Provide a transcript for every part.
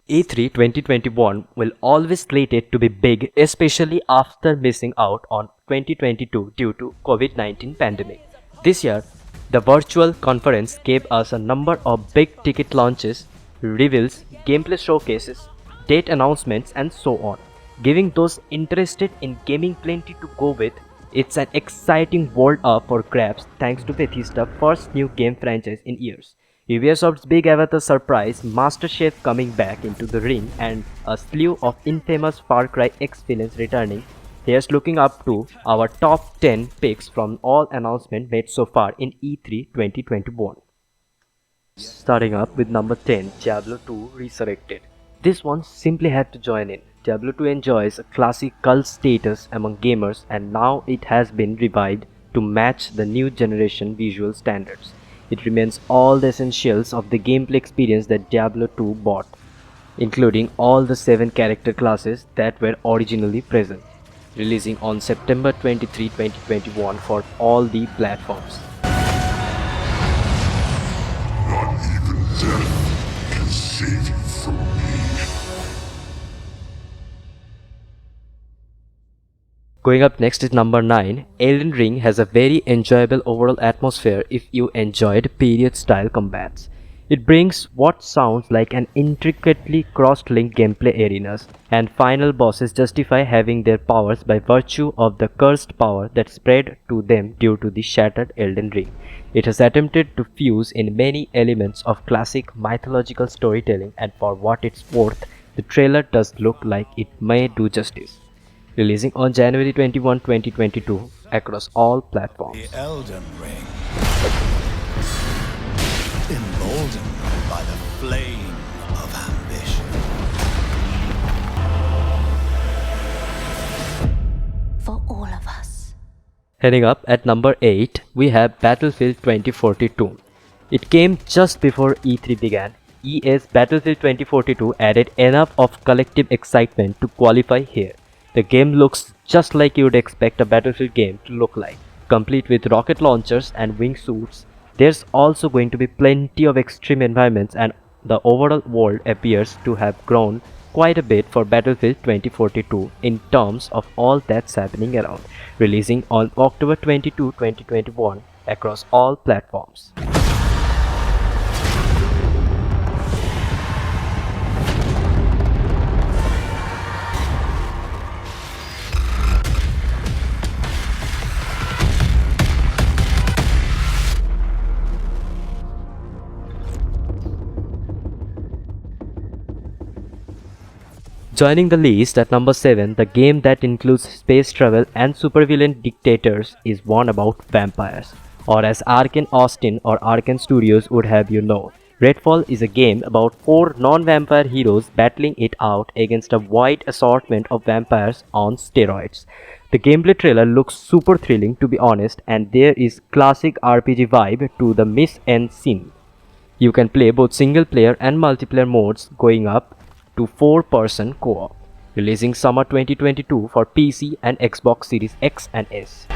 E3 2021 will always slated to be big, especially after missing out on 2022 due to COVID-19 pandemic. This year, the virtual conference gave us a number of big ticket launches, reveals, gameplay showcases, date announcements and so on, giving those interested in gaming plenty to go with. It's an exciting world up for grabs thanks to Bethesda's first new game franchise in years. Ubisoft's big Avatar surprise, MasterChef coming back into the ring, and a slew of infamous Far Cry X villains returning. Here's looking up to our top 10 picks from all announcements made so far in E3 2021. Starting up with number 10, Diablo 2 Resurrected. This one simply had to join in. Diablo 2 enjoys a classic cult status among gamers, and now it has been revived to match the new generation visual standards. It remains all the essentials of the gameplay experience that Diablo 2 brought, including all the 7 character classes that were originally present, releasing on September 23, 2021 for all the platforms. Not even death can save you from me. Going up next is number 9. Elden Ring has a very enjoyable overall atmosphere if you enjoyed period style combats. It brings what sounds like an intricately cross-linked gameplay arenas, and final bosses justify having their powers by virtue of the cursed power that spread to them due to the shattered Elden Ring. It has attempted to fuse in many elements of classic mythological storytelling, and for what it's worth, the trailer does look like it may do justice. Releasing on January 21, 2022 across all platforms. The Elden Ring. Emboldened by the flame of ambition. For all of us. Heading up at number 8, we have Battlefield 2042. It came just before E3 began. EA's Battlefield 2042 added enough of collective excitement to qualify here. The game looks just like you would expect a Battlefield game to look like, complete with rocket launchers and wingsuits. There's also going to be plenty of extreme environments, and the overall world appears to have grown quite a bit for Battlefield 2042 in terms of all that's happening around, releasing on October 22, 2021 across all platforms. Joining the list at number 7, the game that includes space travel and supervillain dictators is one about vampires, or as Arkane Austin or Arkane Studios would have you know. Redfall is a game about 4 non-vampire heroes battling it out against a wide assortment of vampires on steroids. The gameplay trailer looks super thrilling to be honest, and there is classic RPG vibe to the Miss N scene. You can play both single player and multiplayer modes, going up to 4-person co-op, releasing summer 2022 for PC and Xbox Series X and S.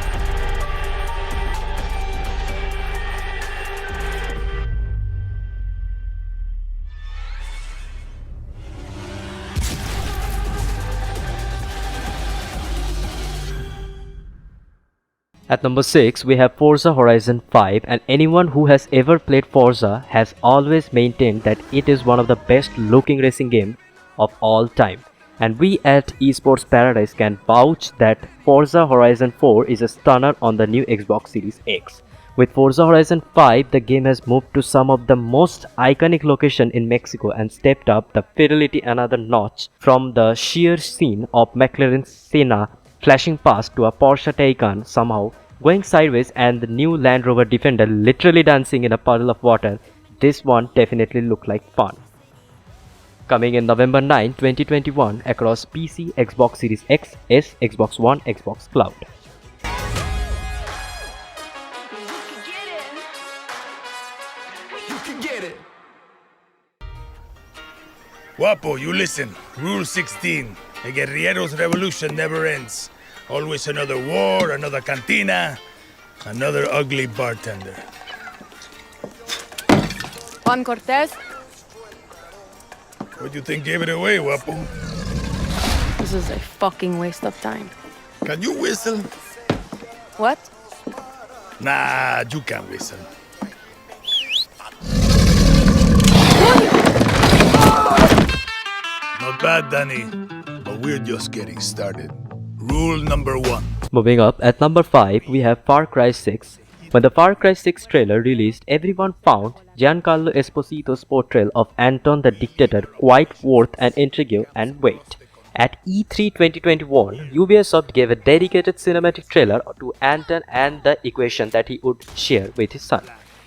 At number 6, we have Forza Horizon 5, and anyone who has ever played Forza has always maintained that it is one of the best looking racing games of all time. And we at Esports Paradise can vouch that Forza Horizon 4 is a stunner on the new Xbox Series X. With Forza Horizon 5, the game has moved to some of the most iconic locations in Mexico and stepped up the fidelity another notch, from the sheer scene of McLaren Senna flashing past to a Porsche Taycan somehow going sideways and the new Land Rover Defender literally dancing in a puddle of water. This one definitely looked like fun. Coming in November 9, 2021 across PC, Xbox Series X, S, Xbox One, Xbox Cloud. You can get it. Guapo, you listen. Rule 16. The guerriero's revolution never ends. Always another war, another cantina, another ugly bartender. Juan Cortez. What do you think gave it away, Wapo? This is a fucking waste of time. Can you whistle? What? Nah, you can't whistle. Not bad, Danny, but we're just getting started. Rule number 1. Moving up, at number 5, we have Far Cry 6. When the Far Cry 6 trailer released, everyone found Giancarlo Esposito's portrayal of Anton the Dictator quite worth an intrigue and wait. At E3 2021, Ubisoft gave a dedicated cinematic trailer to Anton and the equation that he would share with his son.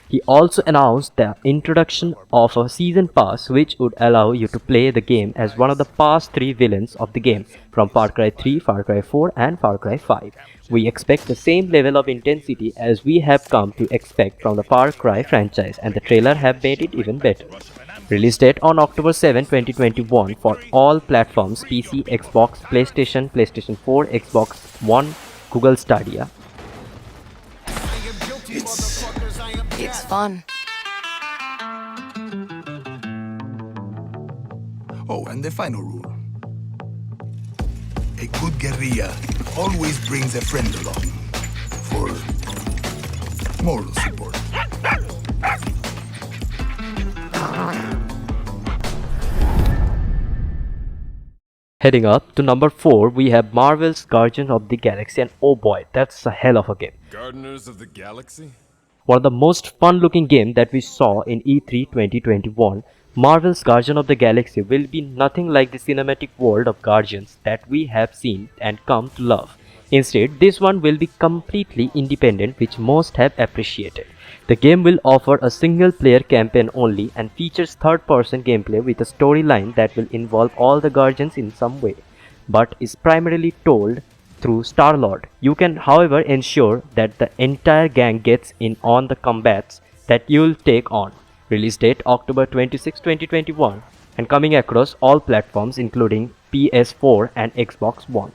He also announced the introduction of a season pass which would allow you to play the game as one of the past 3 villains of the game from Far Cry 3, Far Cry 4 and Far Cry 5. We expect the same level of intensity as we have come to expect from the Far Cry franchise, and the trailer have made it even better. Release date on October 7, 2021 for all platforms: PC, Xbox, PlayStation, PlayStation 4, Xbox One, Google Stadia. It's fun. Oh, and the final rule. A good guerrilla always brings a friend along for moral support. Heading up to number 4, we have Marvel's Guardians of the Galaxy, and oh boy, that's a hell of a game. Gardeners of the Galaxy? One of the most fun looking games that we saw in E3 2021, Marvel's Guardians of the Galaxy will be nothing like the cinematic world of Guardians that we have seen and come to love. Instead, this one will be completely independent, which most have appreciated. The game will offer a single player campaign only and features third-person gameplay with a storyline that will involve all the Guardians in some way, but is primarily told through Star-Lord. You can, however, ensure that the entire gang gets in on the combats that you'll take on. Release date October 26, 2021 and coming across all platforms including PS4 and Xbox One.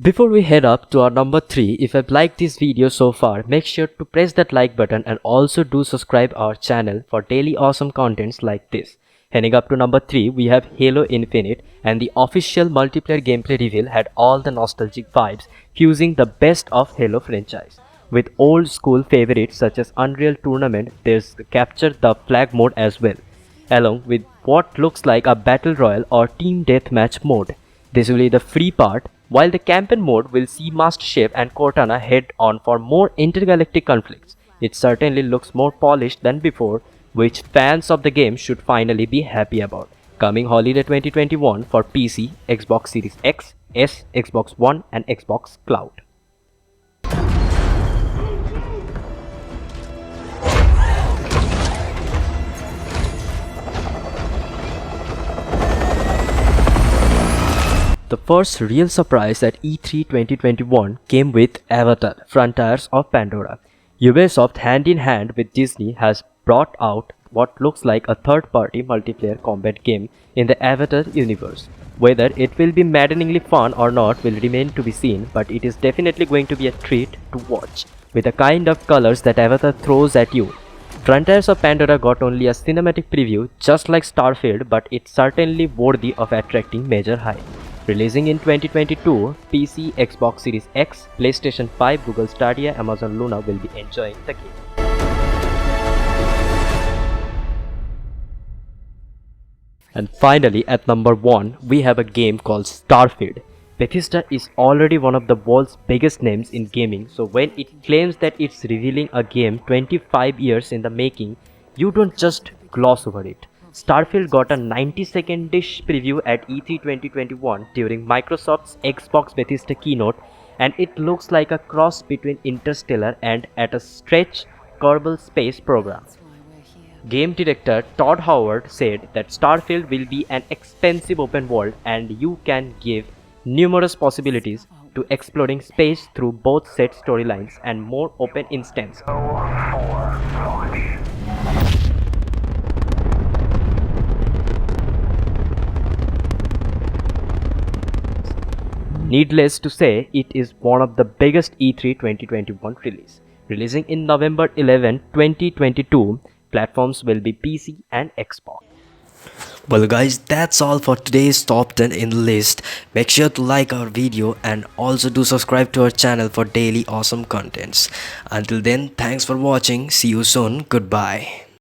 Before we head up to our number 3, if you've liked this video so far, make sure to press that like button and also do subscribe our channel for daily awesome contents like this. Heading up to number 3, we have Halo Infinite, and the official multiplayer gameplay reveal had all the nostalgic vibes, fusing the best of Halo franchise. With old school favorites such as Unreal Tournament, there's Capture the Flag mode as well, along with what looks like a battle royale or team deathmatch mode. This will be the free part, while the campaign mode will see Master Chief and Cortana head on for more intergalactic conflicts. It certainly looks more polished than before, which fans of the game should finally be happy about. Coming holiday 2021 for PC, Xbox Series X, S, Xbox One and Xbox Cloud. The first real surprise at E3 2021 came with Avatar: Frontiers of Pandora. Ubisoft, hand in hand with Disney, has brought out what looks like a third-party multiplayer combat game in the Avatar universe. Whether it will be maddeningly fun or not will remain to be seen, but it is definitely going to be a treat to watch, with the kind of colors that Avatar throws at you. Frontiers of Pandora got only a cinematic preview just like Starfield, but it's certainly worthy of attracting major hype. Releasing in 2022, PC, Xbox Series X, PlayStation 5, Google Stadia, Amazon Luna will be enjoying the game. And finally, at number 1, we have a game called Starfield. Bethesda is already one of the world's biggest names in gaming, so when it claims that it's revealing a game 25 years in the making, you don't just gloss over it. Starfield got a 90-second-ish preview at E3 2021 during Microsoft's Xbox Bethesda keynote, and it looks like a cross between Interstellar and, at a stretch, Kerbal Space Program. Game director Todd Howard said that Starfield will be an expansive open world, and you can give numerous possibilities to exploring space through both set storylines and more open instances. Needless to say, it is one of the biggest E3 2021 release. Releasing in November 11, 2022, platforms will be PC and Xbox. Well guys, that's all for today's top 10 in the list. Make sure to like our video and also do subscribe to our channel for daily awesome contents. Until then, thanks for watching. See you soon. Goodbye.